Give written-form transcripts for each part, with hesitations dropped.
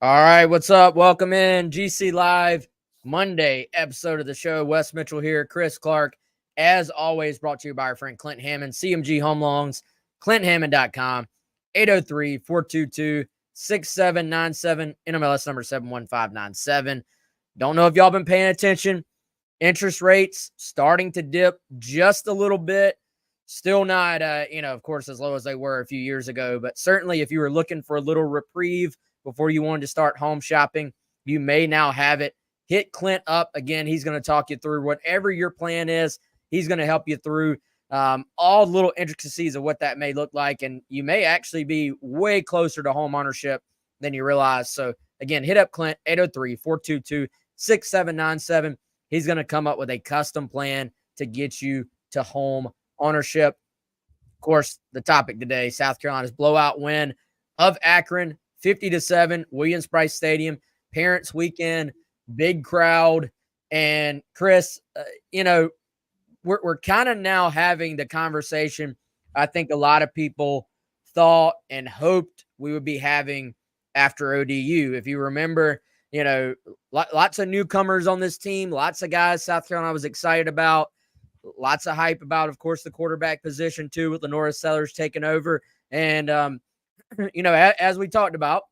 All right, what's up? Welcome in GC Live Monday episode of the show. Wes Mitchell here, Chris Clark, as always, brought to you by our friend Clint Hammond, CMG Home Loans, ClintHammond.com, 803-422-6797, NMLS number 71597. Don't know if y'all been paying attention. Interest rates starting to dip just a little bit. Still not, of course, as low as they were a few years ago, but certainly if you were looking for a little reprieve before you wanted to start home shopping, you may now have it. Hit Clint up. Again, he's going to talk you through whatever your plan is. He's going to help you through all the little intricacies of what that may look like, and you may actually be way closer to home ownership than you realize. So, again, hit up Clint, 803-422-6797. He's going to come up with a custom plan to get you to home ownership. Of course, the topic today, South Carolina's blowout win of Akron, 50-7, Williams-Brice Stadium, Parents Weekend, big crowd. And Chris, we're kind of now having the conversation I think a lot of people thought and hoped we would be having after ODU. If you remember, lots of newcomers on this team, lots of guys South Carolina was excited about, lots of hype about, of course, the quarterback position too, with Lenora Sellers taking over. And, as we talked about,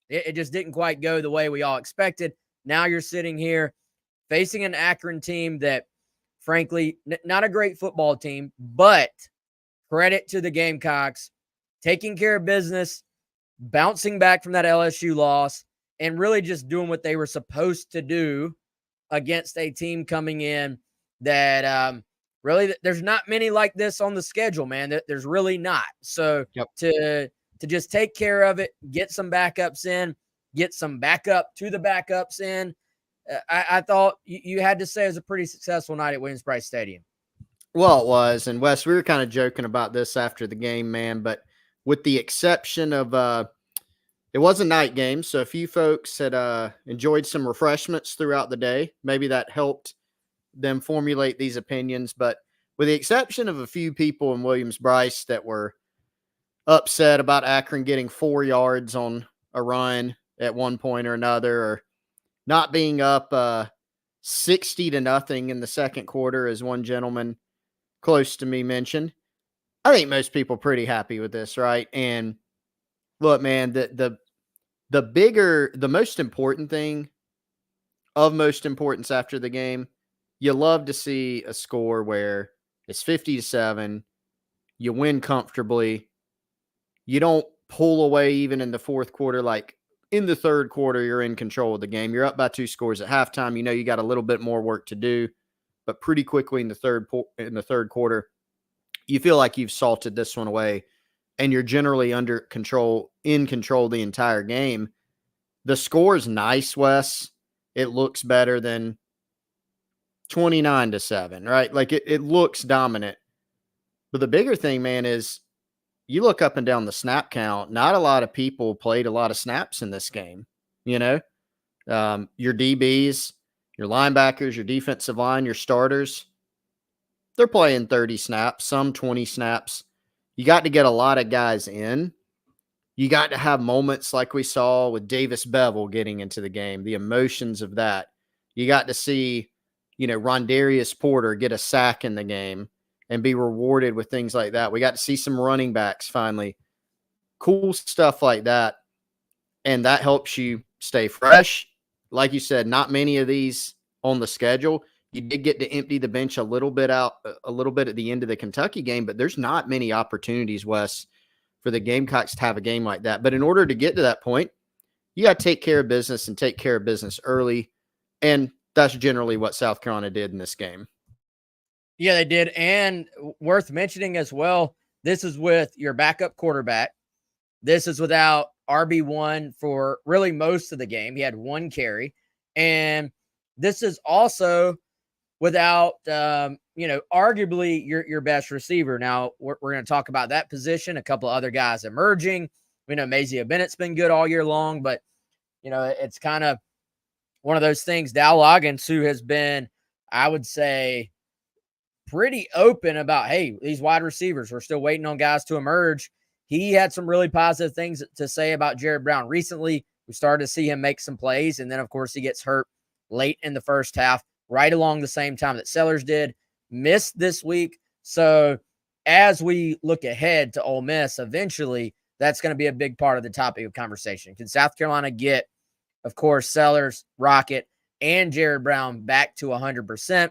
it just didn't quite go the way we all expected. Now you're sitting here facing an Akron team that, frankly, not a great football team, but credit to the Gamecocks, taking care of business, bouncing back from that LSU loss, and really just doing what they were supposed to do against a team coming in that really there's not many like this on the schedule, man. There's really not. So to just take care of it, get some backups in, get some backup to the backups in, I thought you had to say it was a pretty successful night at Williams-Brice Stadium. Well, it was. And Wes, we were kind of joking about this after the game, man, but with the exception of it was a night game, so a few folks had enjoyed some refreshments throughout the day. Maybe that helped them formulate these opinions, but with the exception of a few people in Williams-Brice that were upset about Akron getting 4 yards on a run at one point or another, or not being up 60-0 in the second quarter, as one gentleman close to me mentioned. I think most people are pretty happy with this, right? And look, man, the most important thing of most importance after the game, you love to see a score where it's 50-7, you win comfortably, you don't pull away even in the fourth quarter. Like in the third quarter, you're in control of the game. You're up by 2 scores at halftime. You know you got a little bit more work to do, but pretty quickly in the third quarter, you feel like you've salted this one away, and you're generally in control the entire game. The score is nice, Wes. It looks better than 29-7, right? Like it looks dominant. But the bigger thing, man, is you look up and down the snap count, not a lot of people played a lot of snaps in this game. Your DBs, your linebackers, your defensive line, your starters, they're playing 30 snaps, some 20 snaps. You got to get a lot of guys in. You got to have moments like we saw with Davis Bevel getting into the game, the emotions of that. You got to see, Rondarius Porter get a sack in the game and be rewarded with things like that. We got to see some running backs finally. Cool stuff like that. And that helps you stay fresh. Like you said, not many of these on the schedule. You did get to empty the bench a little bit at the end of the Kentucky game, but there's not many opportunities, Wes, for the Gamecocks to have a game like that. But in order to get to that point, you got to take care of business and take care of business early. And that's generally what South Carolina did in this game. Yeah, they did. And worth mentioning as well, this is with your backup quarterback. This is without RB1 for really most of the game. He had 1 carry. And this is also without, arguably your best receiver. Now, we're going to talk about that position, a couple of other guys emerging. We know Mazia Bennett's been good all year long, but, it's kind of one of those things. Dow Loggins, who has been, I would say, pretty open about, hey, these wide receivers, we're still waiting on guys to emerge. He had some really positive things to say about Jared Brown recently. We started to see him make some plays, and then, of course, he gets hurt late in the first half, right along the same time that Sellers did. Missed this week. So as we look ahead to Ole Miss, eventually that's going to be a big part of the topic of conversation. Can South Carolina get, of course, Sellers, Rocket, and Jared Brown back to 100%?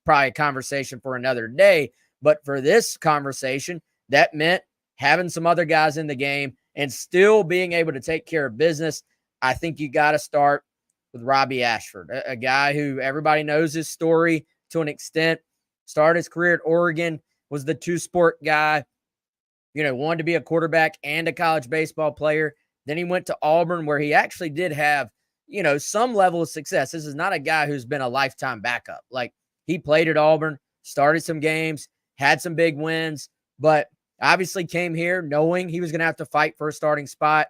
Probably a conversation for another day. But for this conversation, that meant having some other guys in the game and still being able to take care of business. I think you got to start with Robbie Ashford, a guy who everybody knows his story to an extent. Started his career at Oregon, was the two-sport guy, wanted to be a quarterback and a college baseball player. Then he went to Auburn, where he actually did have, some level of success. This is not a guy who's been a lifetime backup. Like, he played at Auburn, started some games, had some big wins, but obviously came here knowing he was going to have to fight for a starting spot.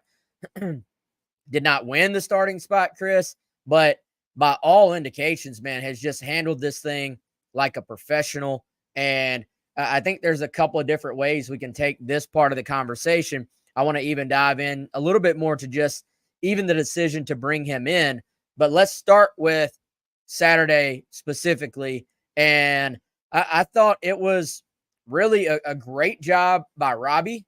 Did not win the starting spot, Chris, but by all indications, man, has just handled this thing like a professional. And I think there's a couple of different ways we can take this part of the conversation. I want to even dive in a little bit more to just even the decision to bring him in. But let's start with Saturday specifically. And I thought it was really a great job by Robbie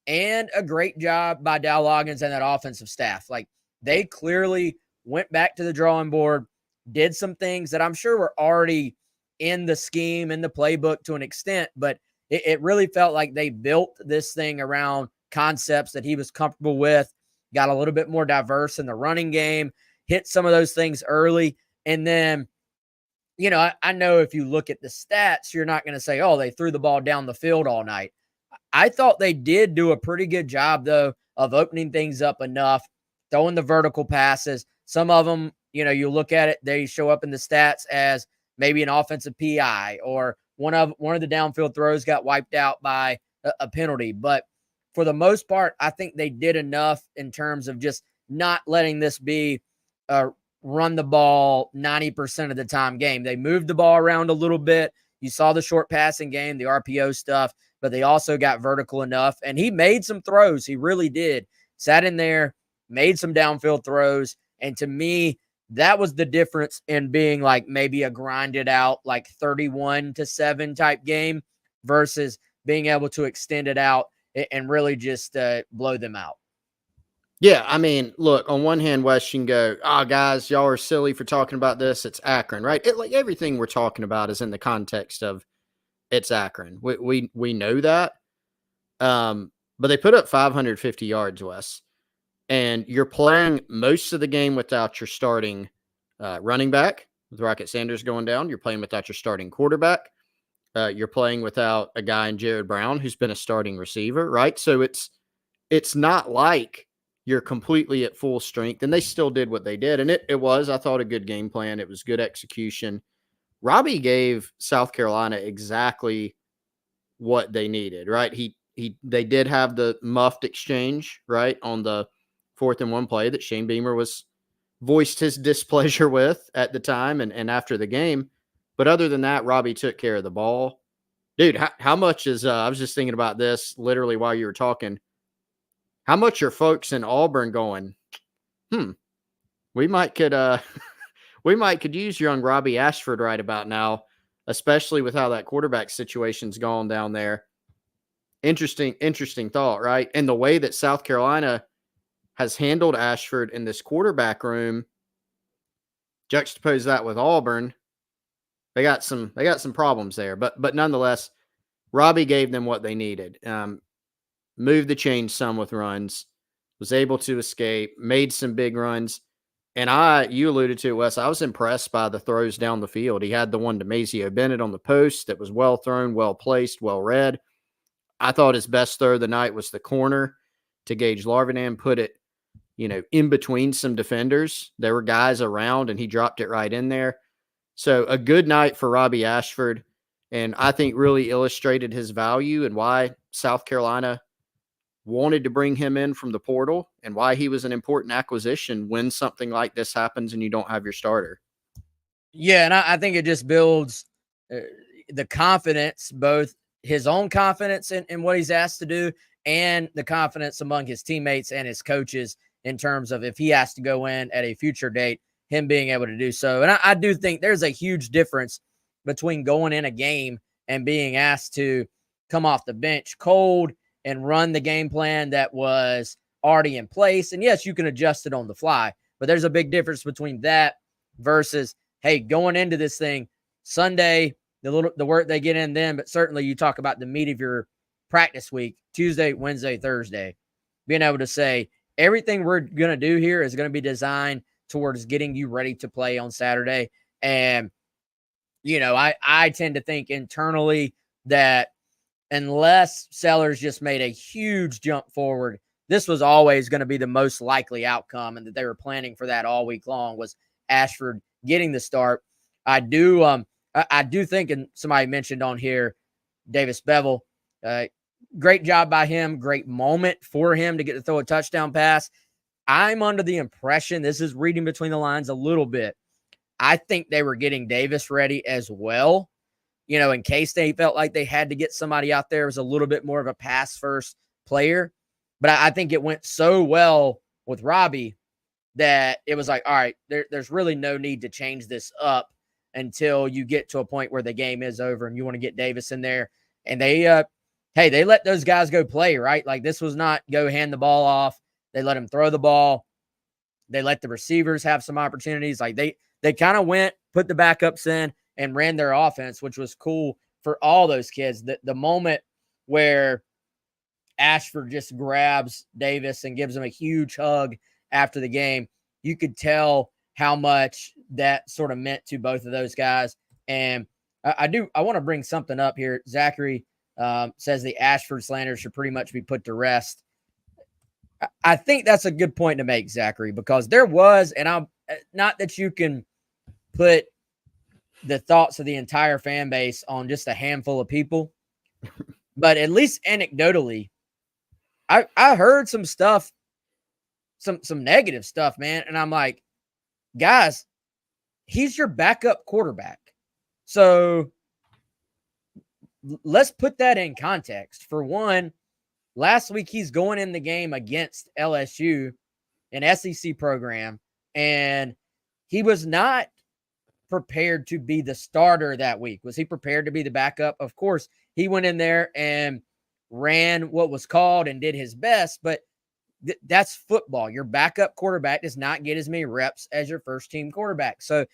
and a great job by Dow Loggins and that offensive staff. Like, they clearly went back to the drawing board, did some things that I'm sure were already in the scheme, in the playbook to an extent, but it really felt like they built this thing around concepts that he was comfortable with, got a little bit more diverse in the running game, hit some of those things early. And then, I know if you look at the stats, you're not going to say, oh, they threw the ball down the field all night. I thought they did do a pretty good job, though, of opening things up enough, throwing the vertical passes. Some of them, you look at it, they show up in the stats as maybe an offensive PI, or one of the downfield throws got wiped out by a penalty. But for the most part, I think they did enough in terms of just not letting this be a run the ball 90% of the time game. They moved the ball around a little bit. You saw the short passing game, the RPO stuff, but they also got vertical enough. And he made some throws. He really did. Sat in there, made some downfield throws. And to me, that was the difference in being like maybe a grinded out, like 31-7 type game versus being able to extend it out and really just blow them out. Yeah, I mean, look, on one hand, Wes, you can go, guys, y'all are silly for talking about this. It's Akron, right? Like everything we're talking about is in the context of it's Akron. We know that. But they put up 550 yards, Wes. And you're playing most of the game without your starting running back, with Rocket Sanders going down. You're playing without your starting quarterback. You're playing without a guy in Jared Brown who's been a starting receiver, right? So it's not like you're completely at full strength, and they still did what they did. And it was, I thought, a good game plan. It was good execution. Robbie gave South Carolina exactly what they needed, right? They did have the muffed exchange, right, on the 4th and 1 play that Shane Beamer voiced his displeasure with at the time and after the game. But other than that, Robbie took care of the ball. Dude, how much is I was just thinking about this literally while you were talking. How much are folks in Auburn going, we might could use young Robbie Ashford right about now, especially with how that quarterback situation's gone down there. Interesting thought, right? And the way that South Carolina has handled Ashford in this quarterback room, juxtapose that with Auburn, they got some problems there. But nonetheless, Robbie gave them what they needed. Moved the chain some with runs, was able to escape, made some big runs. And you alluded to it, Wes, I was impressed by the throws down the field. He had the one to Mazio Bennett on the post that was well thrown, well placed, well read. I thought his best throw of the night was the corner to Gage Larvinan, put it, in between some defenders. There were guys around, and he dropped it right in there. So a good night for Robbie Ashford, and I think really illustrated his value and why South Carolina wanted to bring him in from the portal and why he was an important acquisition when something like this happens and you don't have your starter. Yeah, and I think it just builds the confidence, both his own confidence in what he's asked to do and the confidence among his teammates and his coaches in terms of if he has to go in at a future date, him being able to do so. And I do think there's a huge difference between going in a game and being asked to come off the bench cold and run the game plan that was already in place. And yes, you can adjust it on the fly, but there's a big difference between that versus, hey, going into this thing Sunday, the work they get in then, but certainly you talk about the meat of your practice week, Tuesday, Wednesday, Thursday, being able to say everything we're going to do here is going to be designed towards getting you ready to play on Saturday. And, you know, I tend to think internally that unless Sellers just made a huge jump forward, this was always going to be the most likely outcome, and that they were planning for that all week long was Ashford getting the start. I do think, and somebody mentioned on here, Davis Bevel, great job by him, great moment for him to get to throw a touchdown pass. I'm under the impression, this is reading between the lines a little bit, I think they were getting Davis ready as well, you know, in case they felt like they had to get somebody out there who was a little bit more of a pass-first player. But I think it went so well with Robbie that it was like, all right, there's really no need to change this up until you get to a point where the game is over and you want to get Davis in there. And they let those guys go play, right? Like, this was not go hand the ball off. They let him throw the ball. They let the receivers have some opportunities. Like, they kind of went, put the backups in, and ran their offense, which was cool for all those kids. The moment where Ashford just grabs Davis and gives him a huge hug after the game, you could tell how much that sort of meant to both of those guys. And I want to bring something up here. Zachary says the Ashford slander should pretty much be put to rest. I think that's a good point to make, Zachary, because there was, and I'm not that you can put the thoughts of the entire fan base on just a handful of people, but at least anecdotally, I heard some stuff, some negative stuff, man. And I'm like, guys, he's your backup quarterback. So let's put that in context. For one, last week he's going in the game against LSU, an SEC program, and he was not prepared to be the starter that week. Was he prepared to be the backup? Of course, he went in there and ran what was called and did his best, but that's football. Your backup quarterback does not get as many reps as your first team quarterback. So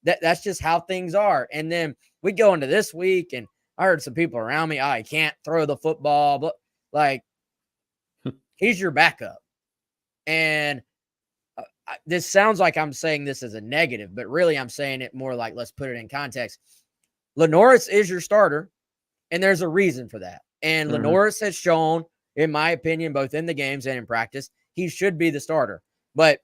that's just how things are. And then we go into this week, and I heard some people around me, he can't throw the football, but like, he's your backup. And this sounds like I'm saying this as a negative, but really I'm saying it more like, let's put it in context. Lenoris is your starter, and there's a reason for that. And Lenoris has shown, in my opinion, both in the games and in practice, he should be the starter. But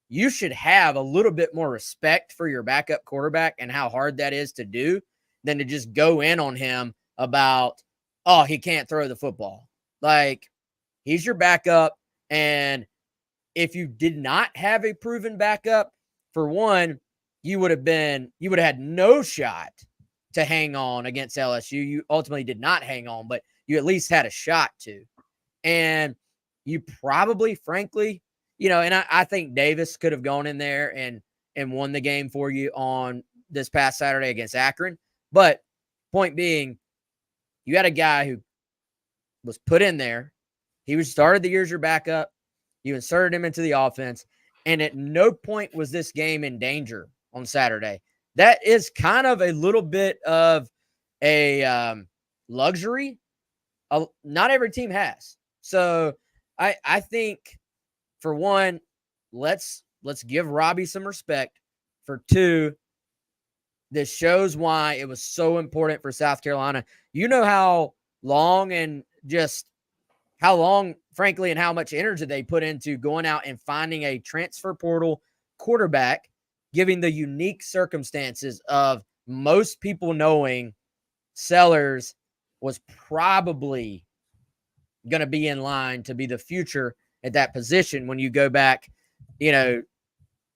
you should have a little bit more respect for your backup quarterback and how hard that is to do than to just go in on him about, oh, he can't throw the football. Like, he's your backup. And if you did not have a proven backup, for one, you would have had no shot to hang on against LSU. You ultimately did not hang on, but you at least had a shot to. And you probably, frankly, you know, and I think Davis could have gone in there and won the game for you on this past Saturday against Akron. But point being, you had a guy who was put in there. He was started the year as your backup. You inserted him into the offense. And at no point was this game in danger on Saturday. That is kind of a little bit of a luxury not every team has. So I think, for one, let's give Robbie some respect. For two, this shows why it was so important for South Carolina. You know how long, frankly, and how much energy they put into going out and finding a transfer portal quarterback, given the unique circumstances of most people knowing Sellers was probably going to be in line to be the future at that position when you go back,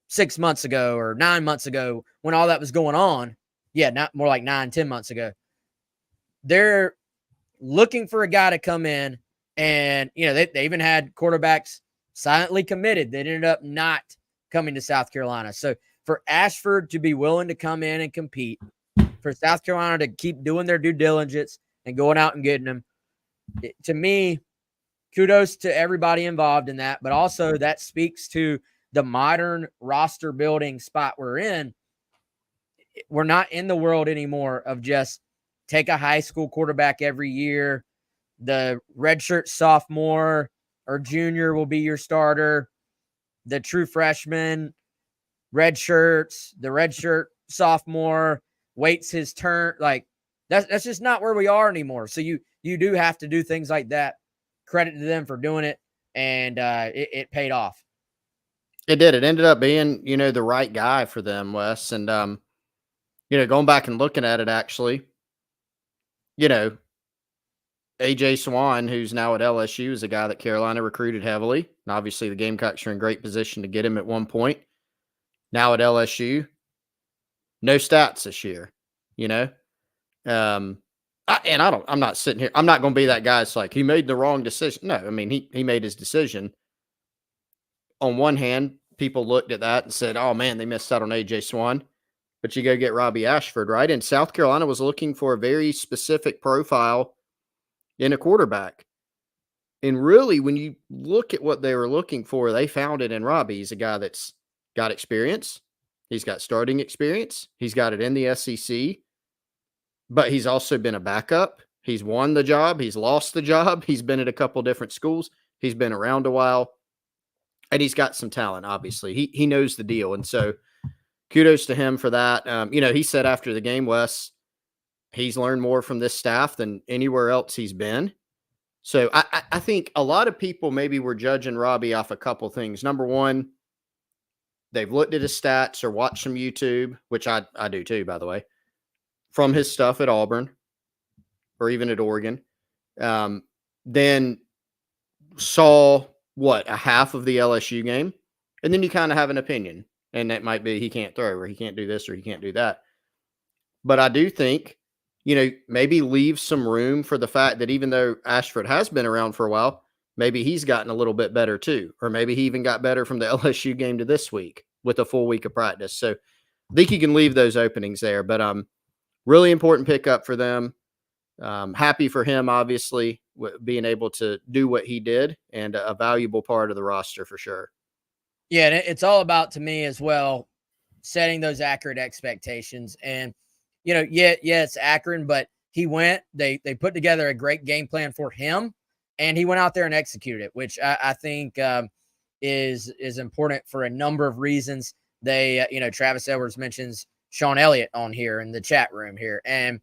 6 months ago or 9 months ago when all that was going on. Yeah, not more like 9-10 months ago. They're looking for a guy to come in, and they even had quarterbacks silently committed that ended up not coming to South Carolina. So for Ashford to be willing to come in and compete, for South Carolina to keep doing their due diligence and going out and getting them, to me, kudos to everybody involved in that. But also that speaks to the modern roster building spot we're in. We're not in the world anymore of just take a high school quarterback every year. The redshirt sophomore or junior will be your starter. The true freshman, red shirts, the redshirt sophomore waits his turn. Like that's just not where we are anymore. So you do have to do things like that. Credit to them for doing it, and it paid off. It did. It ended up being, the right guy for them, Wes. And going back and looking at it, actually, AJ Swan, who's now at LSU, is a guy that Carolina recruited heavily. And obviously, the Gamecocks are in great position to get him at one point. Now at LSU, no stats this year, I'm not sitting here. I'm not going to be that guy. It's like he made the wrong decision. No, I mean, he made his decision. On one hand, people looked at that and said, oh man, they missed out on AJ Swan. But you go get Robbie Ashford, right? And South Carolina was looking for a very specific profile in a quarterback. And really, when you look at what they were looking for, they found it in Robbie. He's a guy that's got experience. He's got starting experience. He's got it in the SEC. But he's also been a backup. He's won the job. He's lost the job. He's been at a couple different schools. He's been around a while. And he's got some talent, obviously. He knows the deal. And so kudos to him for that. He said after the game, Wes, he's learned more from this staff than anywhere else he's been. So I think a lot of people maybe were judging Robbie off a couple things. Number one, they've looked at his stats or watched some YouTube, which I do too, by the way, from his stuff at Auburn or even at Oregon. Then saw a half of the LSU game, and then you kind of have an opinion, and that might be he can't throw or he can't do this or he can't do that. But I do think, maybe leave some room for the fact that even though Ashford has been around for a while, maybe he's gotten a little bit better too, or maybe he even got better from the LSU game to this week with a full week of practice. So I think you can leave those openings there, but really important pickup for them. Happy for him, obviously, being able to do what he did, and a valuable part of the roster for sure. Yeah, and it's all about, to me as well, setting those accurate expectations. And, it's Akron, but he went, they put together a great game plan for him, and he went out there and executed it, which I think is important for a number of reasons. They, Travis Edwards mentions Sean Elliott on here in the chat room here. And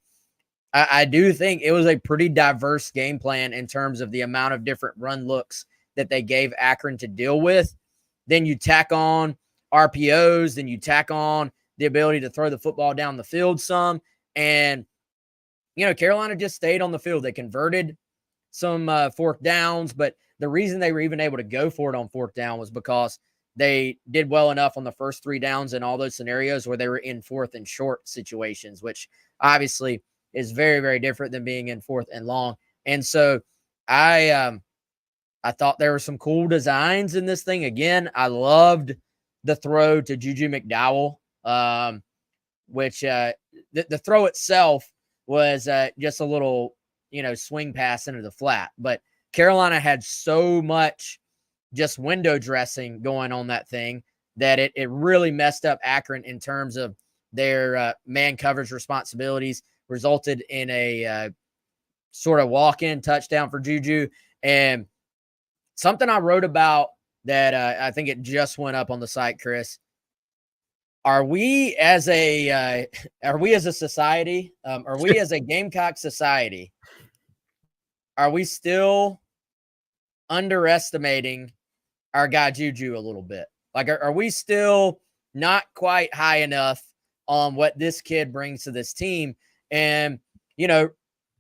I do think it was a pretty diverse game plan in terms of the amount of different run looks that they gave Akron to deal with. Then you tack on RPOs, then you tack on the ability to throw the football down the field some. And, Carolina just stayed on the field. They converted some fourth downs, but the reason they were even able to go for it on fourth down was because they did well enough on the first three downs in all those scenarios where they were in fourth and short situations, which obviously is very, very different than being in fourth and long. And so I thought there were some cool designs in this thing. Again, I loved the throw to Juju McDowell, which the throw itself was just a little, swing pass into the flat. But Carolina had so much just window dressing going on that thing that it really messed up Akron in terms of their man coverage responsibilities, resulted in a sort of walk-in touchdown for Juju. And something I wrote about that I think it just went up on the site, Chris. Are we as a society, are we as a Gamecock society, are we still underestimating our guy Juju a little bit? Like, are we still not quite high enough on what this kid brings to this team? And,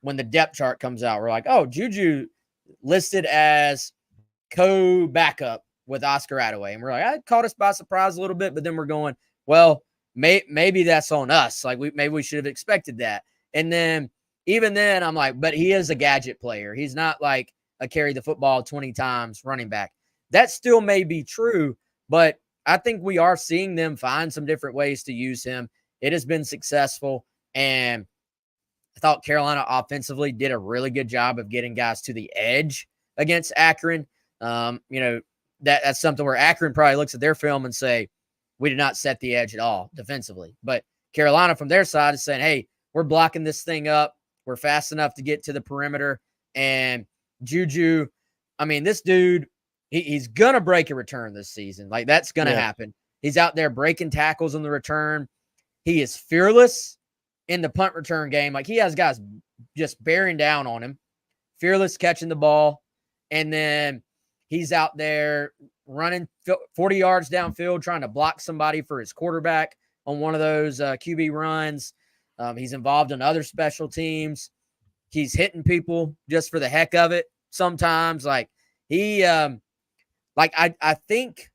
when the depth chart comes out, we're like, oh, Juju listed as co-backup with Oscar Attaway. And we're like, that caught us by surprise a little bit, but then we're going, well, maybe that's on us. Like, maybe we should have expected that. And then, even then, I'm like, but he is a gadget player. He's not like a carry the football 20 times running back. That still may be true, but I think we are seeing them find some different ways to use him. It has been successful, and I thought Carolina offensively did a really good job of getting guys to the edge against Akron. That's something where Akron probably looks at their film and say, we did not set the edge at all defensively. But Carolina from their side is saying, hey, we're blocking this thing up. We're fast enough to get to the perimeter. And Juju, this dude, he's going to break a return this season. Like, that's going to happen. He's out there breaking tackles on the return. He is fearless in the punt return game. Like, he has guys just bearing down on him, fearless catching the ball. And then he's out there running 40 yards downfield, trying to block somebody for his quarterback on one of those QB runs. He's involved in other special teams. He's hitting people just for the heck of it sometimes. Like, I think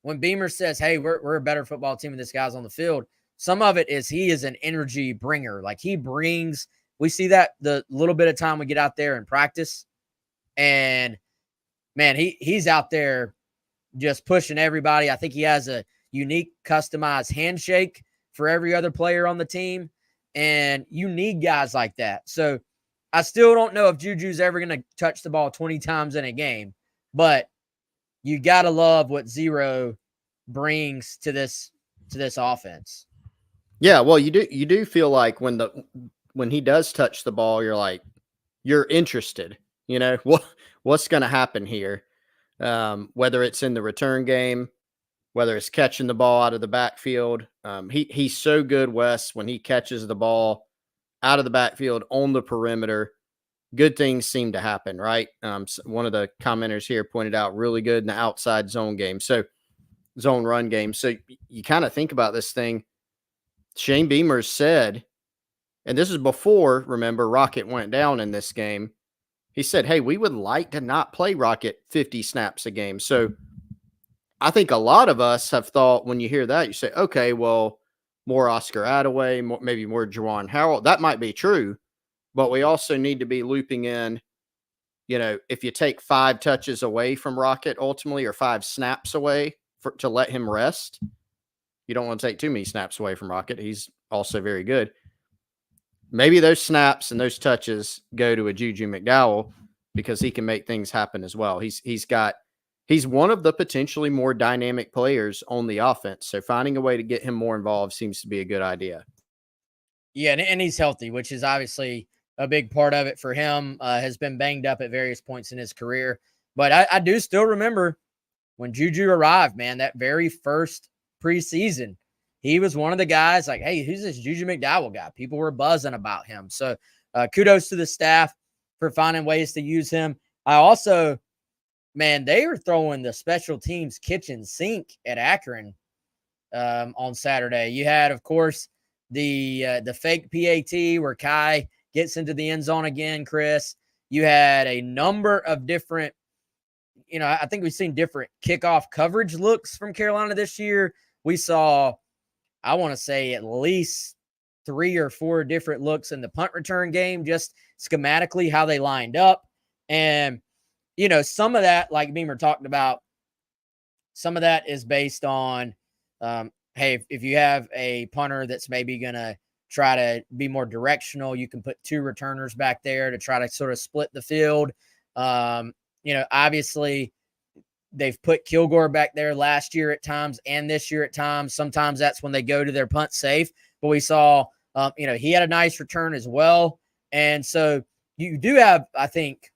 when Beamer says, hey, we're a better football team when this guy's on the field, some of it is he is an energy bringer. Like, we see that the little bit of time we get out there and practice. And, man, he's out there just pushing everybody. I think he has a unique, customized handshake for every other player on the team. And you need guys like that. So I still don't know if Juju's ever going to touch the ball 20 times in a game, but you got to love what Zero brings to this offense. Yeah, well, you do feel like when he does touch the ball, you're interested. What's going to happen here? Whether it's in the return game, whether it's catching the ball out of the backfield. He's so good, Wes, when he catches the ball out of the backfield on the perimeter. Good things seem to happen, right? One of the commenters here pointed out really good in the outside zone run game. So you kind of think about this thing. Shane Beamer said, and this is before, remember, Rocket went down in this game. He said, hey, we would like to not play Rocket 50 snaps a game. So I think a lot of us have thought when you hear that, you say, okay, well, more Oscar Attaway, maybe more Juwan Howell. That might be true, but we also need to be looping in, if you take 5 touches away from Rocket ultimately, or 5 snaps away to let him rest, you don't want to take too many snaps away from Rocket. He's also very good. Maybe those snaps and those touches go to a Juju McDowell because he can make things happen as well. He's one of the potentially more dynamic players on the offense. So finding a way to get him more involved seems to be a good idea. Yeah, and he's healthy, which is obviously a big part of it for him. Has been banged up at various points in his career. But I do still remember when Juju arrived, man, that very first preseason. He was one of the guys like, hey, who's this Juju McDowell guy? People were buzzing about him. So kudos to the staff for finding ways to use him. I also, man, they were throwing the special teams kitchen sink at Akron on Saturday. You had, of course, the fake PAT where Kai gets into the end zone again, Chris. You had a number of different, I think we've seen different kickoff coverage looks from Carolina this year. We saw, I want to say, at least 3 or 4 different looks in the punt return game, just schematically how they lined up. And, some of that, like Beamer talked about, some of that is based on, hey, if you have a punter that's maybe going to try to be more directional, you can put 2 returners back there to try to sort of split the field. Obviously, they've put Kilgore back there last year at times and this year at times. Sometimes that's when they go to their punt safe. But we saw, he had a nice return as well. And so you do have, I think,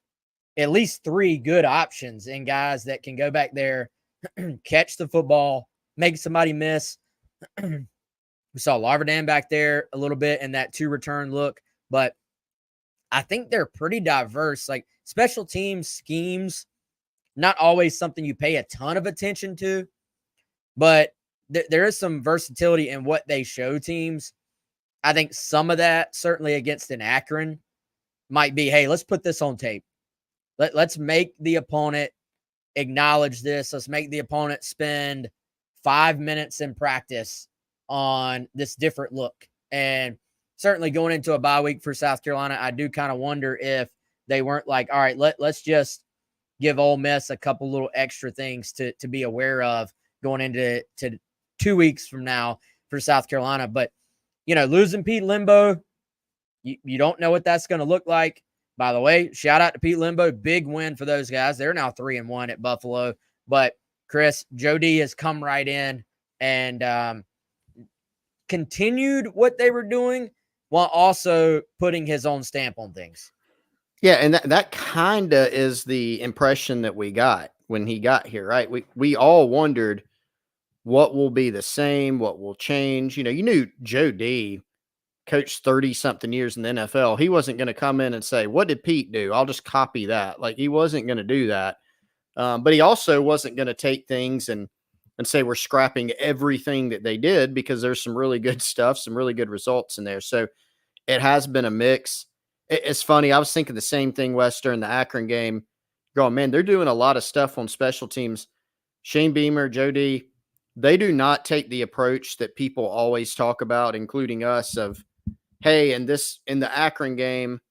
at least 3 good options in guys that can go back there, catch the football, make somebody miss. We saw Larvadan back there a little bit in that 2 return look. But I think they're pretty diverse. Like, special teams schemes, not always something you pay a ton of attention to, but there is some versatility in what they show teams. I think some of that, certainly against an Akron, might be, hey, let's put this on tape. Let's make the opponent acknowledge this. Let's make the opponent spend 5 minutes in practice on this different look. And certainly going into a bye week for South Carolina, I do kind of wonder if they weren't like, all right, let's just give Ole Miss a couple little extra things to be aware of going into 2 weeks from now for South Carolina. But, losing Pete Limbo, you don't know what that's going to look like. By the way, shout out to Pete Limbo. Big win for those guys. They're now 3-1 at Buffalo. But, Chris, Joe D has come right in and continued what they were doing while also putting his own stamp on things. Yeah, and that kind of is the impression that we got when he got here, right? We all wondered what will be the same, what will change. You knew Joe D coached 30-something years in the NFL. He wasn't going to come in and say, what did Pete do? I'll just copy that. Like, he wasn't going to do that. But he also wasn't going to take things and say we're scrapping everything that they did, because there's some really good stuff, some really good results in there. So it has been a mix. It's funny. I was thinking the same thing, Wes, during the Akron game. Going, man, they're doing a lot of stuff on special teams. Shane Beamer, Joe D, they do not take the approach that people always talk about, including us, of, hey, in the Akron game,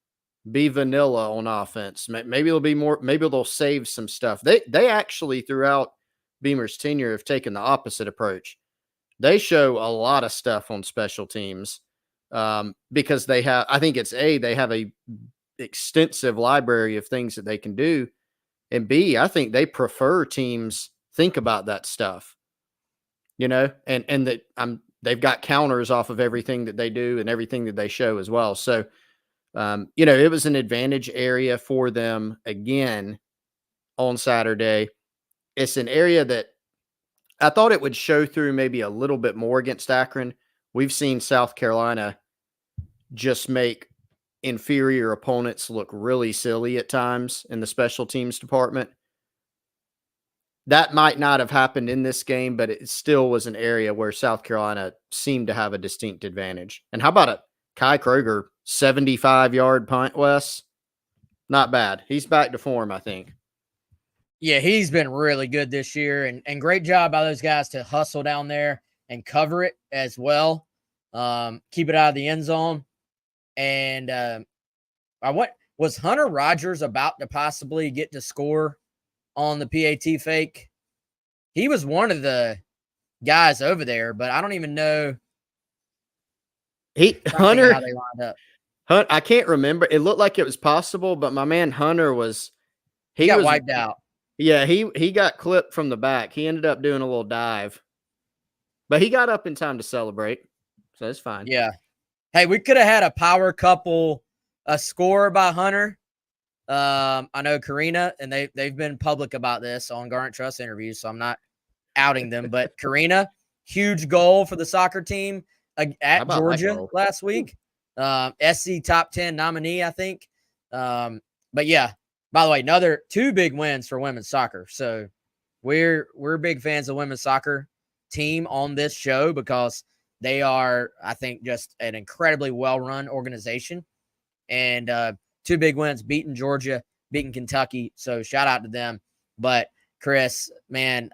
be vanilla on offense. Maybe it'll be more, maybe they'll save some stuff. They actually, throughout Beamer's tenure, have taken the opposite approach. They show a lot of stuff on special teams because they have, I think they have a extensive library of things that they can do. And B, I think they prefer teams think about that stuff, and that they've got counters off of everything that they do and everything that they show as well. So, it was an advantage area for them again on Saturday. It's an area that I thought it would show through maybe a little bit more against Akron. We've seen South Carolina just make inferior opponents look really silly at times in the special teams department. That might not have happened in this game, but it still was an area where South Carolina seemed to have a distinct advantage. And how about a Kai Kroger 75-yard punt, Wes? Not bad. He's back to form, I think. Yeah, he's been really good this year, and great job by those guys to hustle down there and cover it as well. Keep it out of the end zone. And was Hunter Rogers about to possibly get to score on the PAT fake? He was one of the guys over there, but I don't even know. Hunter, how they lined up. I can't remember. It looked like it was possible, but my man Hunter he got was wiped out. Yeah, he got clipped from the back. He ended up doing a little dive, but he got up in time to celebrate, so it's fine. Yeah. Hey, we could have had a power couple, a score by Hunter. I know Karina, and they've been public about this on Garnet Trust interviews, so I'm not outing them. But Karina, huge goal for the soccer team at Georgia last week. SC top 10 nominee, I think. But yeah, by the way, another 2 big wins for women's soccer. So we're big fans of women's soccer team on this show because they are, I think, just an incredibly well-run organization. And 2 big wins, beating Georgia, beating Kentucky. So shout out to them. But Chris, man,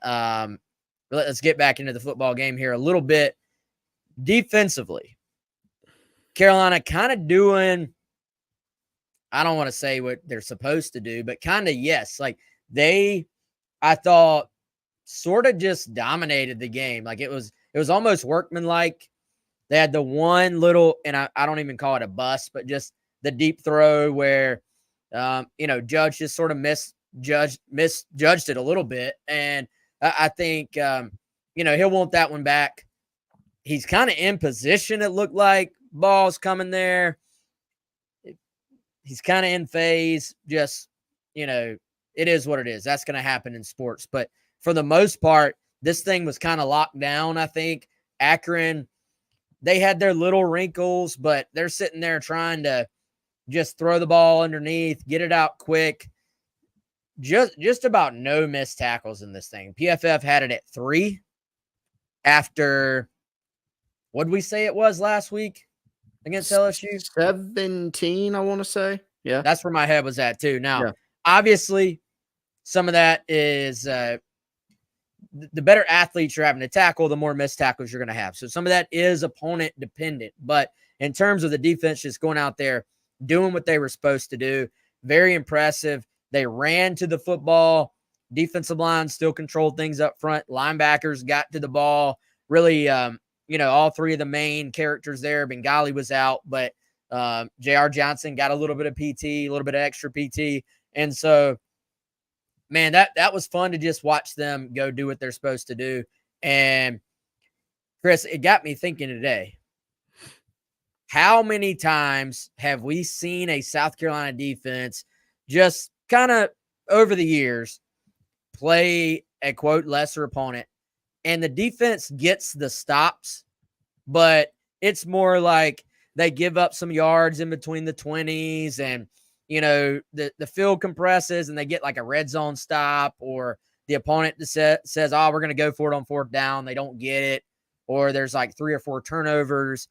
let's get back into the football game here a little bit. Defensively, Carolina kind of doing, I don't want to say what they're supposed to do, but kind of, yes. Like I thought, sort of just dominated the game. Like it was almost workmanlike. They had the one little, and I don't even call it a bust, but just the deep throw where, Judge just sort of misjudged it a little bit. And I think, he'll want that one back. He's kind of in position. It looked like ball's coming there. He's kind of in phase. Just, it is what it is. That's going to happen in sports. But for the most part, this thing was kind of locked down, I think. Akron, they had their little wrinkles, but they're sitting there trying to just throw the ball underneath, get it out quick. Just about no missed tackles in this thing. PFF had it at 3 after, what did we say it was last week against LSU? 17, I want to say. Yeah. That's where my head was at too. Now, obviously, some of that is the better athletes you're having to tackle, the more missed tackles you're going to have. So some of that is opponent dependent. But in terms of the defense just going out there, doing what they were supposed to do, very impressive. They ran to the football. Defensive line still controlled things up front. Linebackers got to the ball. Really, all three of the main characters there. Bengali was out, but J.R. Johnson got a little bit of PT, a little bit of extra PT. And so, man, that was fun to just watch them go do what they're supposed to do. And, Chris, it got me thinking today. How many times have we seen a South Carolina defense just kind of over the years play a, quote, lesser opponent, and the defense gets the stops, but it's more like they give up some yards in between the 20s and, the field compresses and they get like a red zone stop, or the opponent says, oh, we're going to go for it on fourth down. They don't get it, or there's like 3 or 4 turnovers.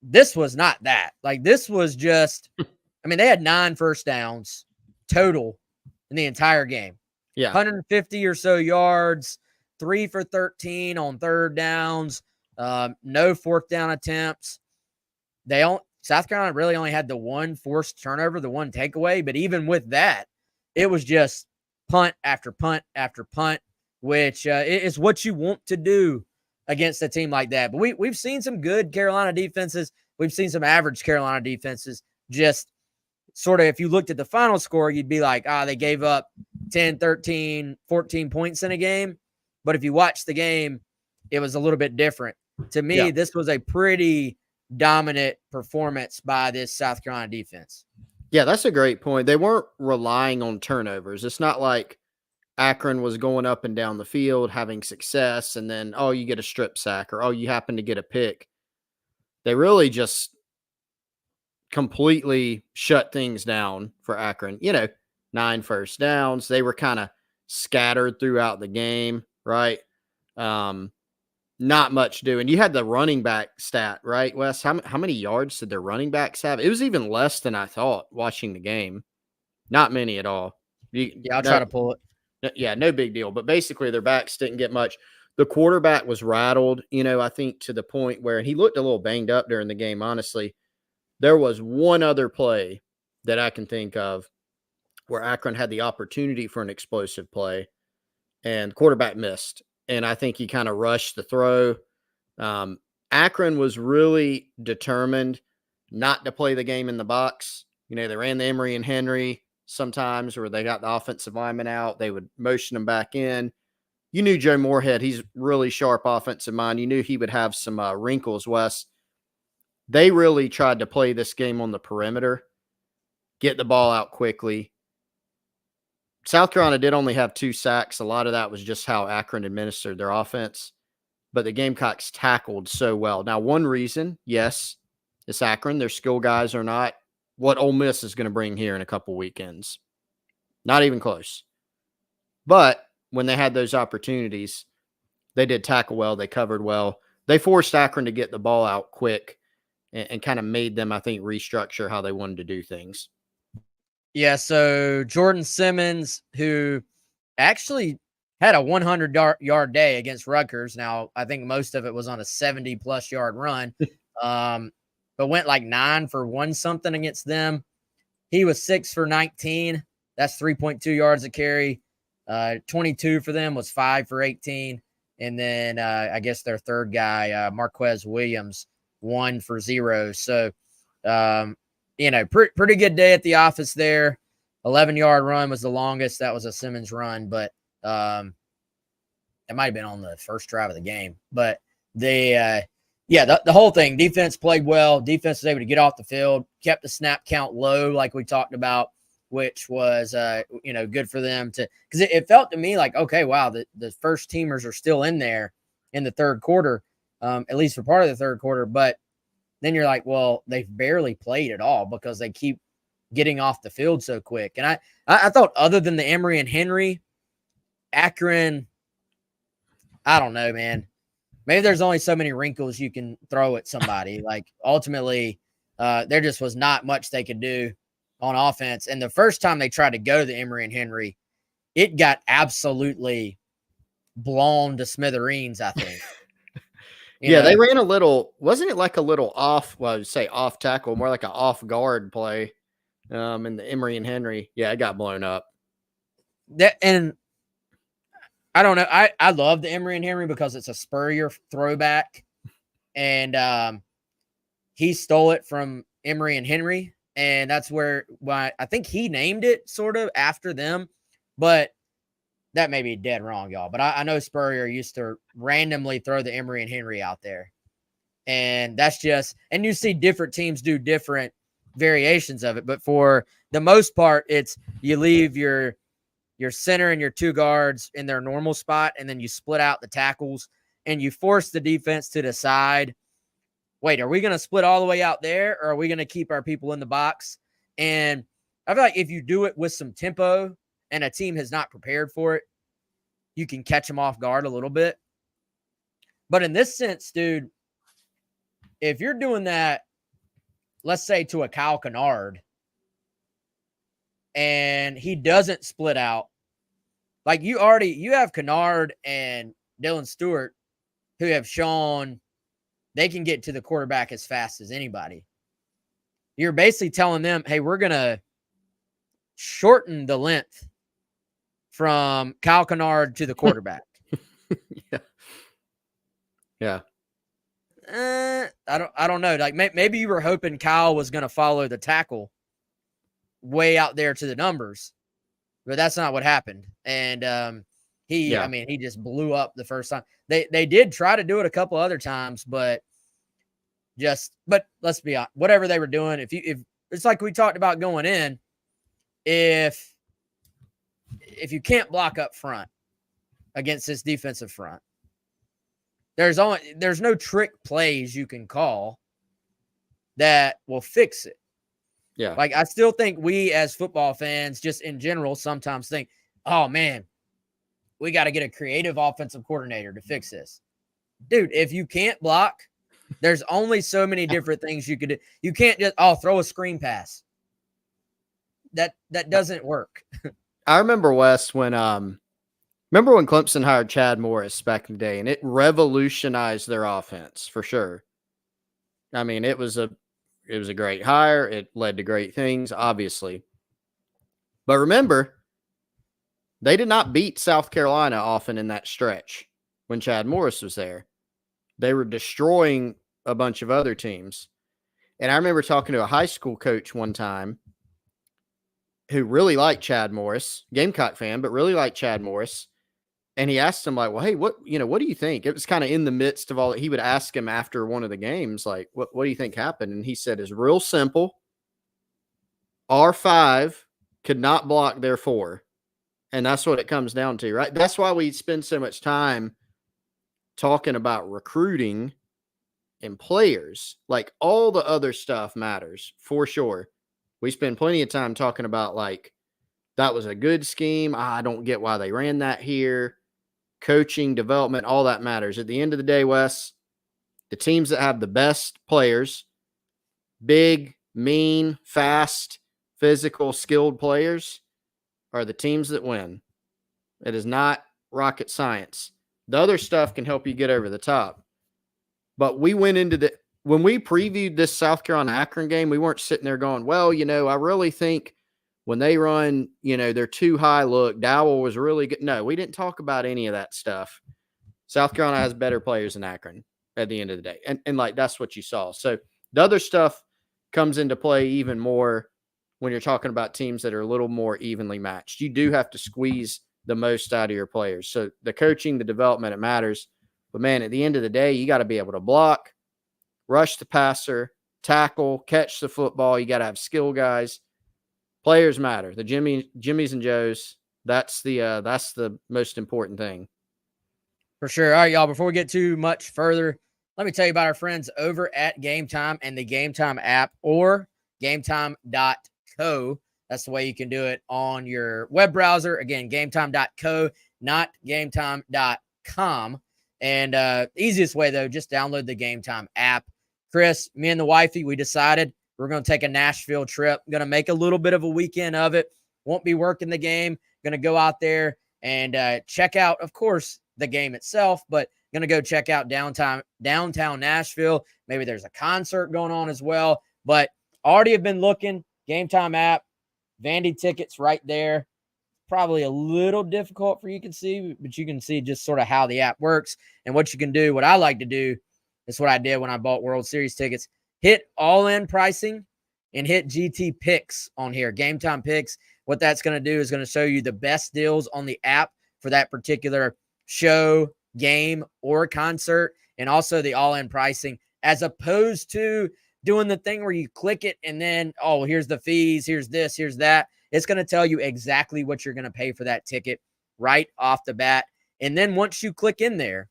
This was not that. Like, this was just, they had 9 first downs total in the entire game. Yeah. 150 or so yards, 3 for 13 on third downs, no fourth down attempts. South Carolina really only had the 1 forced turnover, the 1 takeaway. But even with that, it was just punt after punt after punt, which is what you want to do against a team like that. But we've seen some good Carolina defenses. We've seen some average Carolina defenses. Just sort of, if you looked at the final score, you'd be like, they gave up 10, 13, 14 points in a game. But if you watch the game, it was a little bit different. To me, This was a pretty dominant performance by this South Carolina defense. Yeah, that's a great point. They weren't relying on turnovers. It's not like Akron was going up and down the field having success and then, you get a strip sack, or, you happen to get a pick. They really just completely shut things down for Akron. 9 first downs. They were kind of scattered throughout the game, right? Not much doing. You had the running back stat, right, Wes? How many yards did their running backs have? It was even less than I thought watching the game. Not many at all. I'll try to pull it. Yeah, no big deal. But basically, their backs didn't get much. The quarterback was rattled, I think to the point where he looked a little banged up during the game, honestly. There was one other play that I can think of where Akron had the opportunity for an explosive play, and quarterback missed. And I think he kind of rushed the throw. Akron was really determined not to play the game in the box. They ran the Emory and Henry sometimes where they got the offensive lineman out. They would motion them back in. You knew Joe Moorhead, he's really sharp offensive mind. You knew he would have some wrinkles, Wes. They really tried to play this game on the perimeter, get the ball out quickly. South Carolina did only have 2 sacks. A lot of that was just how Akron administered their offense. But the Gamecocks tackled so well. Now, one reason, yes, it's Akron. Their skill guys are not what Ole Miss is going to bring here in a couple weekends. Not even close. But when they had those opportunities, they did tackle well. They covered well. They forced Akron to get the ball out quick and kind of made them, I think, restructure how they wanted to do things. Yeah, so Jordan Simmons, who actually had a 100-yard day against Rutgers. Now, I think most of it was on a 70-plus yard run, but went like 9 for 1-something against them. He was 6 for 19. That's 3.2 yards a carry. 22 for them was 5 for 18. And then I guess their third guy, Marquez Williams, 1 for 0. So, pretty good day at the office there. 11-yard run was the longest. That was a Simmons run, but it might have been on the first drive of the game. But the whole thing, defense played well. Defense was able to get off the field, kept the snap count low like we talked about, which was, good for them to – because it felt to me like, okay, wow, the first teamers are still in there in the third quarter, at least for part of the third quarter. But then you're like, well, they've barely played at all because they keep getting off the field so quick. And I thought other than the Emory and Henry, Akron, I don't know, man. Maybe there's only so many wrinkles you can throw at somebody. Like, ultimately, there just was not much they could do on offense. And the first time they tried to go to the Emory and Henry, it got absolutely blown to smithereens, I think. They ran a little, wasn't it like a little off, well, I would say off tackle, more like an off guard play. And the Emory and Henry, yeah, it got blown up. And I don't know. I love the Emory and Henry because it's a Spurrier throwback. And he stole it from Emory and Henry. And that's why I think he named it sort of after them. But that may be dead wrong, y'all. But I know Spurrier used to randomly throw the Emory and Henry out there. And that's just, and you see different teams do different variations of it. But for the most part, it's you leave your center and your two guards in their normal spot, and then you split out the tackles and you force the defense to decide, wait, are we going to split all the way out there, or are we going to keep our people in the box? And I feel like if you do it with some tempo and a team has not prepared for it, you can catch them off guard a little bit. But in this sense, dude, if you're doing that, let's say to a Kyle Kennard, and he doesn't split out, like you have Kennard and Dylan Stewart who have shown they can get to the quarterback as fast as anybody. You're basically telling them, hey, we're going to shorten the length from Kyle Kennard to the quarterback. Yeah. Yeah. I don't know. Like maybe you were hoping Kyle was going to follow the tackle way out there to the numbers, but that's not what happened. And he just blew up the first time. They did try to do it a couple other times, but let's be honest, whatever they were doing, if it's like we talked about going in, if you can't block up front against this defensive front, there's no trick plays you can call that will fix it. Yeah. Like I still think we as football fans, just in general, sometimes think, oh man, we got to get a creative offensive coordinator to fix this. Dude, if you can't block, there's only so many different things you could do. You can't just throw a screen pass. That doesn't work. I remember, Wes, when Clemson hired Chad Morris back in the day, and it revolutionized their offense for sure. I mean, it was a great hire. It led to great things, obviously. But remember, they did not beat South Carolina often in that stretch when Chad Morris was there. They were destroying a bunch of other teams. And I remember talking to a high school coach one time who really liked Chad Morris, Gamecock fan, but really liked Chad Morris. And he asked him, like, well, hey, what do you think? It was kind of in the midst of all that. He would ask him after one of the games, like, what do you think happened? And he said, it's real simple. Our 5 could not block their 4. And that's what it comes down to, right? That's why we spend so much time talking about recruiting and players. Like, all the other stuff matters for sure. We spend plenty of time talking about, like, that was a good scheme. I don't get why they ran that here. Coaching, development, all that matters. At the end of the day, Wes, the teams that have the best players, big, mean, fast, physical, skilled players, are the teams that win. It is not rocket science. The other stuff can help you get over the top. But we went into when we previewed this South Carolina Akron game, we weren't sitting there going, well, I really think when they run, they're too high look, Dowell was really good. No, we didn't talk about any of that stuff. South Carolina has better players than Akron at the end of the day. And like, that's what you saw. So the other stuff comes into play even more when you're talking about teams that are a little more evenly matched. You do have to squeeze the most out of your players. So the coaching, the development, it matters. But man, at the end of the day, you got to be able to block, rush the passer, tackle, catch the football. You got to have skill guys. Players matter. The Jimmies and Joes, that's the most important thing. For sure. All right, y'all, before we get too much further, let me tell you about our friends over at Game Time and the Game Time app, or gametime.co. That's the way you can do it on your web browser. Again, gametime.co, not gametime.com. And easiest way, though, just download the Game Time app. Chris, me and the wifey, we decided we're going to take a Nashville trip. Going to make a little bit of a weekend of it. Won't be working the game. Going to go out there and check out, of course, the game itself, but going to go check out downtown Nashville. Maybe there's a concert going on as well. But already have been looking Game Time app, Vandy tickets right there. Probably a little difficult for you can see, but you can see just sort of how the app works and what you can do. What I like to do is what I did when I bought World Series tickets. Hit all-in pricing and hit GT picks on here, Game Time picks. What that's going to do is going to show you the best deals on the app for that particular show, game, or concert, and also the all-in pricing, as opposed to doing the thing where you click it and then, oh, here's the fees, here's this, here's that. It's going to tell you exactly what you're going to pay for that ticket right off the bat. And then once you click in there,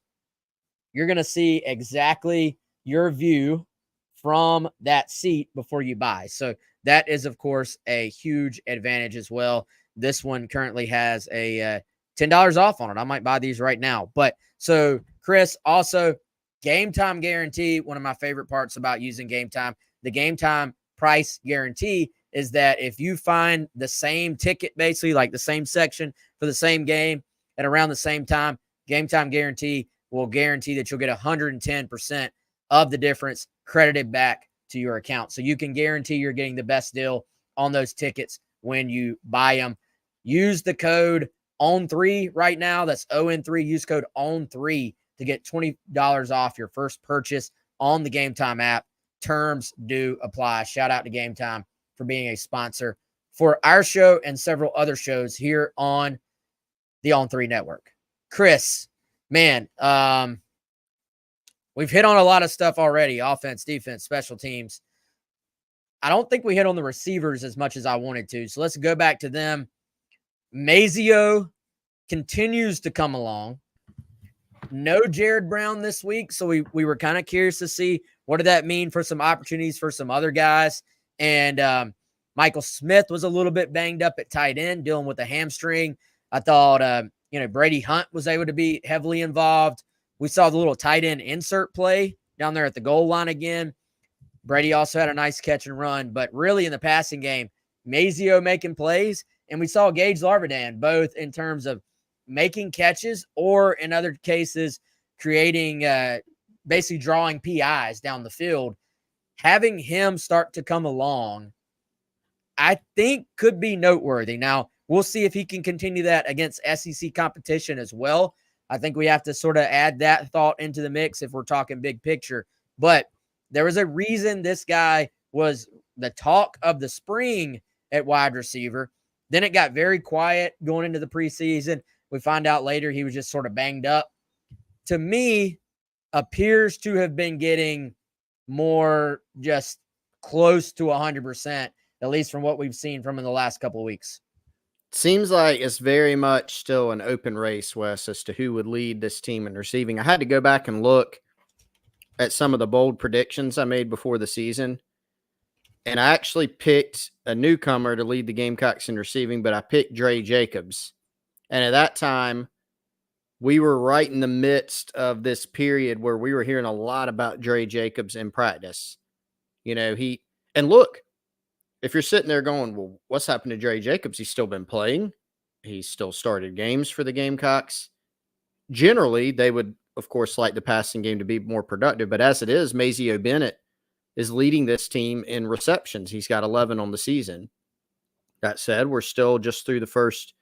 you're going to see exactly your view from that seat before you buy. So that is, of course, a huge advantage as well. This one currently has a $10 off on it. I might buy these right now. But so, Chris, also Game Time guarantee, one of my favorite parts about using Game Time, the Game Time price guarantee is that if you find the same ticket, basically like the same section for the same game at around the same time, Game Time guarantee will guarantee that you'll get 110% of the difference credited back to your account. So you can guarantee you're getting the best deal on those tickets when you buy them. Use the code OWN3 right now. That's ON3. Use code OWN3 to get $20 off your first purchase on the Game Time app. Terms do apply. Shout out to Game Time for being a sponsor for our show and several other shows here on the On3 Network. Chris, man, we've hit on a lot of stuff already. Offense, defense, special teams. I don't think we hit on the receivers as much as I wanted to. So let's go back to them. Mazio continues to come along. No Jared Brown this week. So we were kind of curious to see what did that mean for some opportunities for some other guys. And Michael Smith was a little bit banged up at tight end, dealing with a hamstring. I thought, Brady Hunt was able to be heavily involved. We saw the little tight end insert play down there at the goal line again. Brady also had a nice catch and run, but really in the passing game, Mazio making plays, and we saw Gage Larvidan both in terms of making catches or in other cases creating, basically drawing PIs down the field. Having him start to come along, I think could be noteworthy. Now, we'll see if he can continue that against SEC competition as well. I think we have to sort of add that thought into the mix if we're talking big picture. But there was a reason this guy was the talk of the spring at wide receiver. Then it got very quiet going into the preseason. We find out later he was just sort of banged up. To me, appears to have been getting more just close to 100%, at least from what we've seen from in the last couple of weeks. Seems like it's very much still an open race, Wes, as to who would lead this team in receiving. I had to go back and look at some of the bold predictions I made before the season, and I actually picked a newcomer to lead the Gamecocks in receiving, but I picked Dre Jacobs. And at that time, we were right in the midst of this period where we were hearing a lot about Dre Jacobs in practice. And look, if you're sitting there going, well, what's happened to Dre Jacobs? He's still been playing. He's still started games for the Gamecocks. Generally, they would, of course, like the passing game to be more productive. But as it is, Mazio Bennett is leading this team in receptions. He's got 11 on the season. That said, we're still just through the first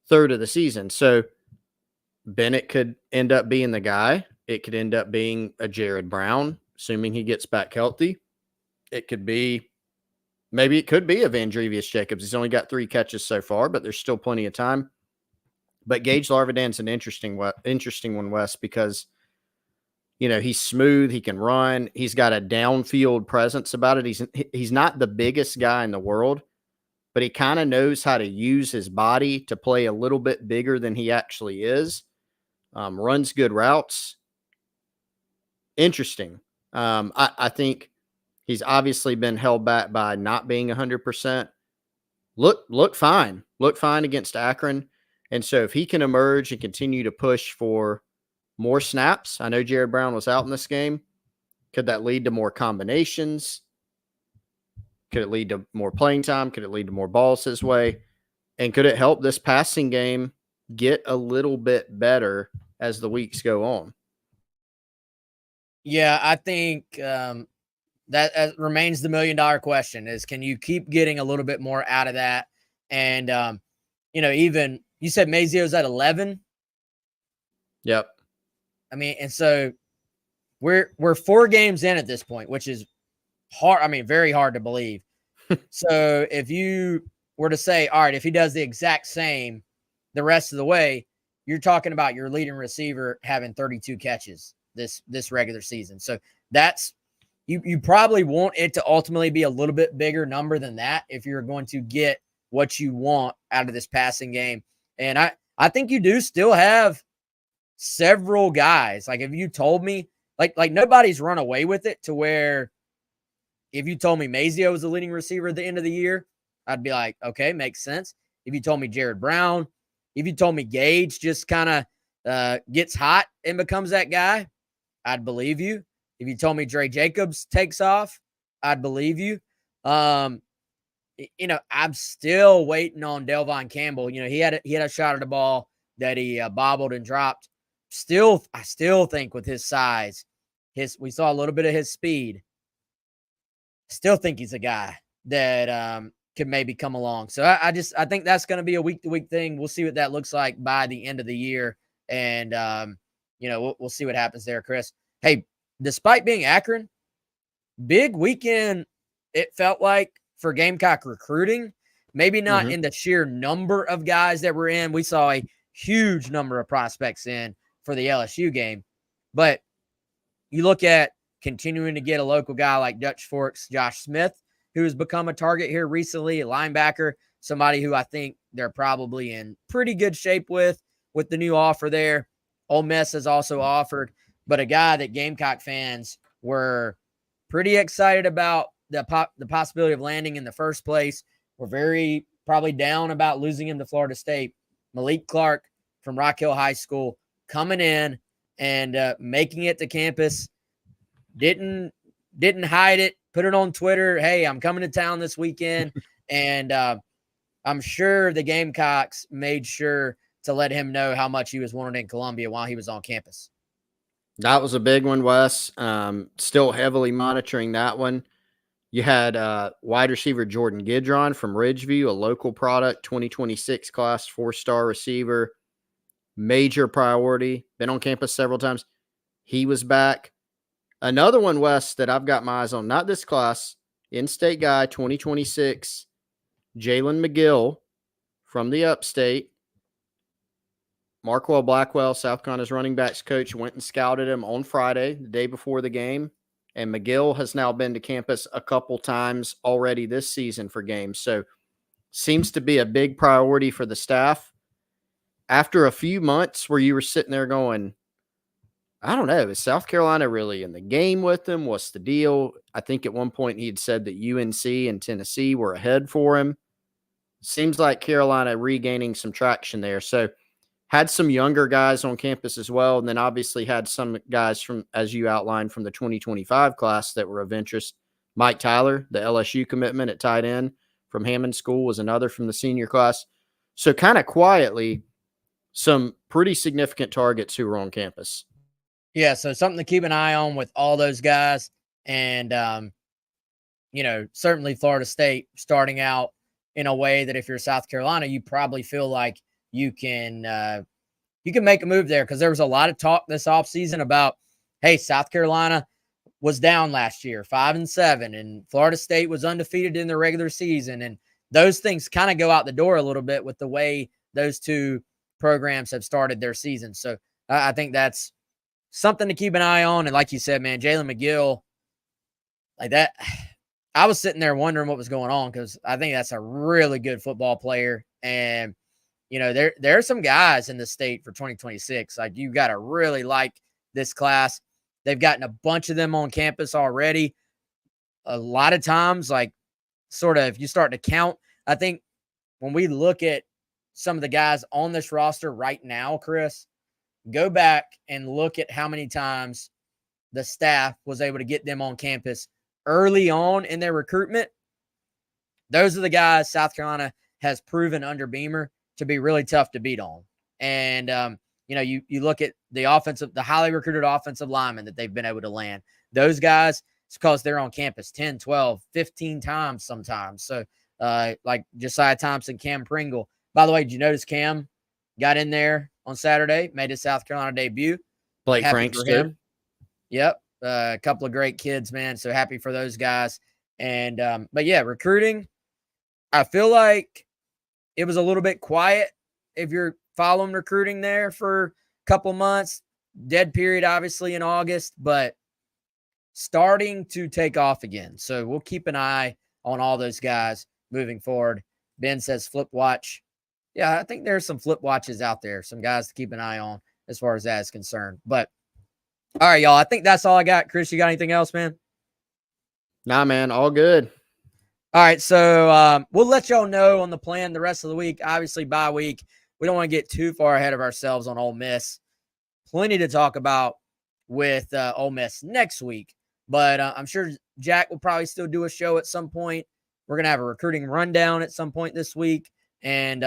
third of the season. So Bennett could end up being the guy. It could end up being a Jared Brown, assuming he gets back healthy. It could be, maybe it could be a Vandrevius Jacobs. He's only got 3 catches so far, but there's still plenty of time. But Gage Larvidan's an interesting one, Wes, because, he's smooth. He can run. He's got a downfield presence about it. He's not the biggest guy in the world, but he kind of knows how to use his body to play a little bit bigger than he actually is. Runs good routes. Interesting. I think he's obviously been held back by not being 100%. Look fine. Look fine against Akron. And so if he can emerge and continue to push for more snaps, I know Jared Brown was out in this game. Could that lead to more combinations? Could it lead to more playing time? Could it lead to more balls his way? And could it help this passing game get a little bit better as the weeks go on? Yeah, I think that remains the $1 million question is, can you keep getting a little bit more out of that? And, even you said Mazio's at 11. Yep. I mean, and so we're 4 games in at this point, which is hard. I mean, very hard to believe. So if you were to say, all right, if he does the exact same the rest of the way, you're talking about your leading receiver having 32 catches this regular season. So that's you probably want it to ultimately be a little bit bigger number than that if you're going to get what you want out of this passing game. And I think you do still have several guys. Like if you told me, like nobody's run away with it to where if you told me Mazio was the leading receiver at the end of the year, I'd be like, okay, makes sense. If you told me Jared Brown, if you told me Gage just kind of gets hot and becomes that guy, I'd believe you. If you told me Dre Jacobs takes off, I'd believe you. I'm still waiting on Delvon Campbell. He had a shot at the ball that he bobbled and dropped. I still think with his size, we saw a little bit of his speed. Still think he's a guy that could maybe come along. So I think that's going to be a week-to-week thing. We'll see what that looks like by the end of the year. And, we'll see what happens there, Chris. Hey, despite being Akron, big weekend, it felt like, for Gamecock recruiting. Maybe not in the sheer number of guys that were in. We saw a huge number of prospects in for the LSU game. But you look at continuing to get a local guy like Dutch Forks, Josh Smith, who has become a target here recently, a linebacker, somebody who I think they're probably in pretty good shape with the new offer there. Ole Miss has also offered, but a guy that Gamecock fans were pretty excited about the possibility of landing in the first place. We're very probably down about losing him to Florida State. Malik Clark from Rock Hill High School coming in and making it to campus. Didn't hide it, put it on Twitter. Hey, I'm coming to town this weekend. And I'm sure the Gamecocks made sure to let him know how much he was wanted in Columbia while he was on campus. That was a big one, Wes. Still heavily monitoring that one. You had wide receiver Jordan Gidron from Ridgeview, a local product, 2026 class, 4-star receiver, major priority, been on campus several times. He was back. Another one, Wes, that I've got my eyes on, not this class, in-state guy, 2026, Jalen McGill from the upstate. Markwell Blackwell, South Carolina's running backs coach, went and scouted him on Friday, the day before the game. And McGill has now been to campus a couple times already this season for games. So seems to be a big priority for the staff. After a few months where you were sitting there going, I don't know, is South Carolina really in the game with him? What's the deal? I think at one point he had said that UNC and Tennessee were ahead for him. Seems like Carolina regaining some traction there. So had some younger guys on campus as well, and then obviously had some guys from, as you outlined, from the 2025 class that were of interest. Mike Tyler, the LSU commitment at tight end from Hammond School, was another from the senior class. So kind of quietly, some pretty significant targets who were on campus. Yeah, so something to keep an eye on with all those guys. And, certainly Florida State starting out in a way that if you're South Carolina, you probably feel like you can make a move there, because there was a lot of talk this offseason about, hey, South Carolina was down last year, 5-7, and Florida State was undefeated in the regular season. And those things kind of go out the door a little bit with the way those two programs have started their season. So I think that's something to keep an eye on. And like you said, man, Jalen McGill, like that, I was sitting there wondering what was going on, because I think that's a really good football player. And, there are some guys in the state for 2026. Like, you got to really like this class. They've gotten a bunch of them on campus already. A lot of times, like, sort of, if you start to count, I think when we look at some of the guys on this roster right now, Chris, go back and look at how many times the staff was able to get them on campus early on in their recruitment. Those are the guys South Carolina has proven under Beamer to be really tough to beat on. And, you look at the highly recruited offensive linemen that they've been able to land. Those guys, it's because they're on campus 10, 12, 15 times sometimes. So, like Josiah Thompson, Cam Pringle. By the way, did you notice Cam got in there on Saturday, made his South Carolina debut? Blake Happy Franks for too. him. Yep. A couple of great kids, man. So happy for those guys. And, but yeah, recruiting, I feel like it was a little bit quiet if you're following recruiting there for a couple months. Dead period, obviously, in August, but starting to take off again. So we'll keep an eye on all those guys moving forward. Ben says flip watch. Yeah, I think there's some flip watches out there, some guys to keep an eye on as far as that is concerned. But all right, y'all, I think that's all I got. Chris, you got anything else, man? Nah, man, all good. All right, so we'll let y'all know on the plan the rest of the week. Obviously, bye week. We don't want to get too far ahead of ourselves on Ole Miss. Plenty to talk about with Ole Miss next week. But I'm sure Jack will probably still do a show at some point. We're going to have a recruiting rundown at some point this week. And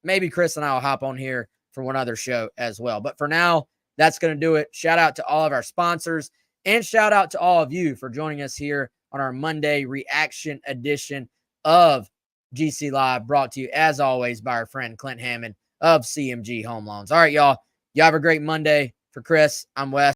maybe Chris and I will hop on here for one other show as well. But for now, that's going to do it. Shout out to all of our sponsors. And shout out to all of you for joining us here on our Monday reaction edition of GC Live, brought to you, as always, by our friend Clint Hammond of CMG Home Loans. All right, y'all. You have a great Monday. For Chris, I'm Wes.